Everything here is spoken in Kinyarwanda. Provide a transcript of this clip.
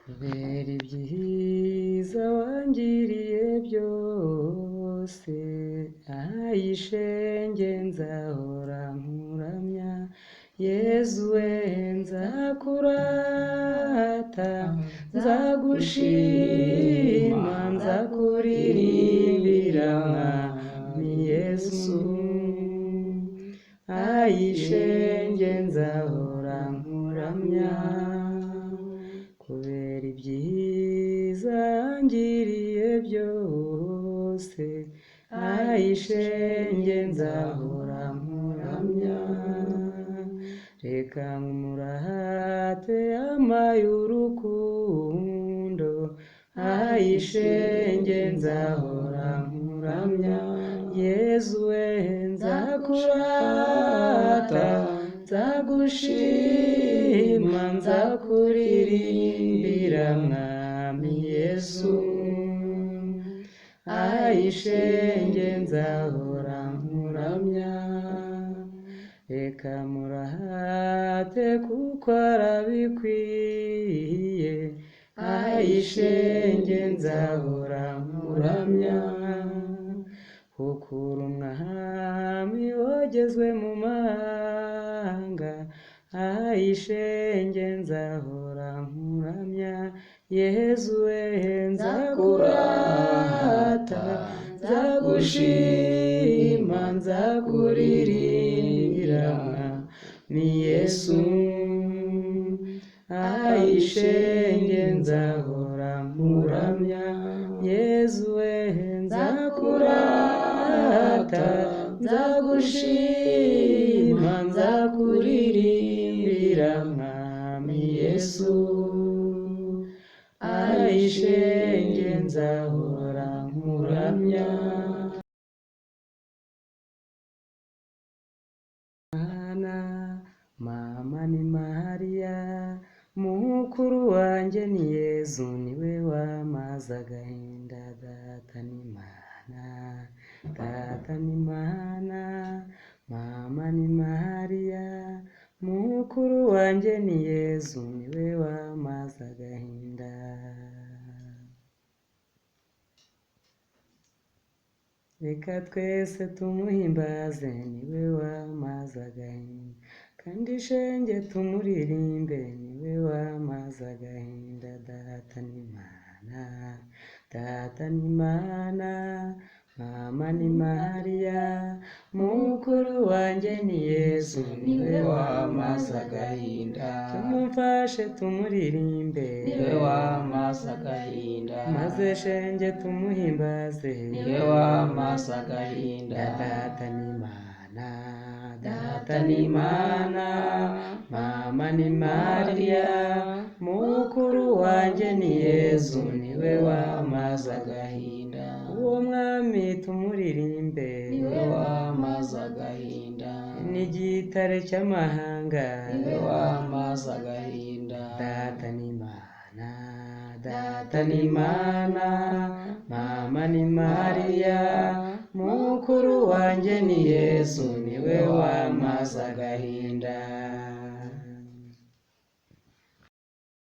kubera ibyiza wangiriye byose, ayishenge nzahora nkuramya, Yezu we nzakurata, nzagushima, nzakuririmbira mwami Yesu, ayishenge nzahora nkuramya, kubera ibyiza ngiriye byose, ayishenge nzahora nkuramya, reka nkumurate amaye urukundo, ayishenge nzahora nkuramya, Yezu we nzakurata, nzagushima, nzakuririmbira mwami Yesu, ayishenge nzahora nkuramya, reka murate kuko arabikwiye, ayishenge nzahora nkuramya, kuko uri umwami wogezwe mu mahanga, ayishenge nzahora nkuramya, Yezu we nzakurata, nzagushima, nzakuririmbira mwami Yesu, ayishenge nzahora nkuramya, Yezu we nzakurata, nzagushima, nzakuririmbira mwami Yesu, ayishenge nzahora nkuramya. Mama ni Mariya, mukuru wanjye ni Yezu, niwe wamaze agahinda, data ni Mana, data ni Mana, mama ni Mariya, mukuru wanjye ni Yezu, niwe wamaze agahinda. Reka twese tumuhimbaze, niwe wamaze agahinda, kandi shenge tumuririmbe, niwe wamaze agahinda, data ni Mana, data ni Mana, mama ni Mariya, mukuru wanjye ni Yezu, niwe wamaze agahinda, tumumfashe tumuririmbe, niwe wamaze agahinda, maze shenge tumuhimbaze, niwe wamaze agahinda, data ni Mana, data ni Mana, mama ni Mariya, mukuru wanjye ni Yezu, niwe wamaze agahinda, uwo mwami tumuririmbe, niwe wamaze agahinda, n'igitare cy'amahanga, niwe wamaze agahinda, data ni Mana, data ni Mana, mama ni Mariya, mukuru wanjye ni Yezu, niwe wamaze agahinda.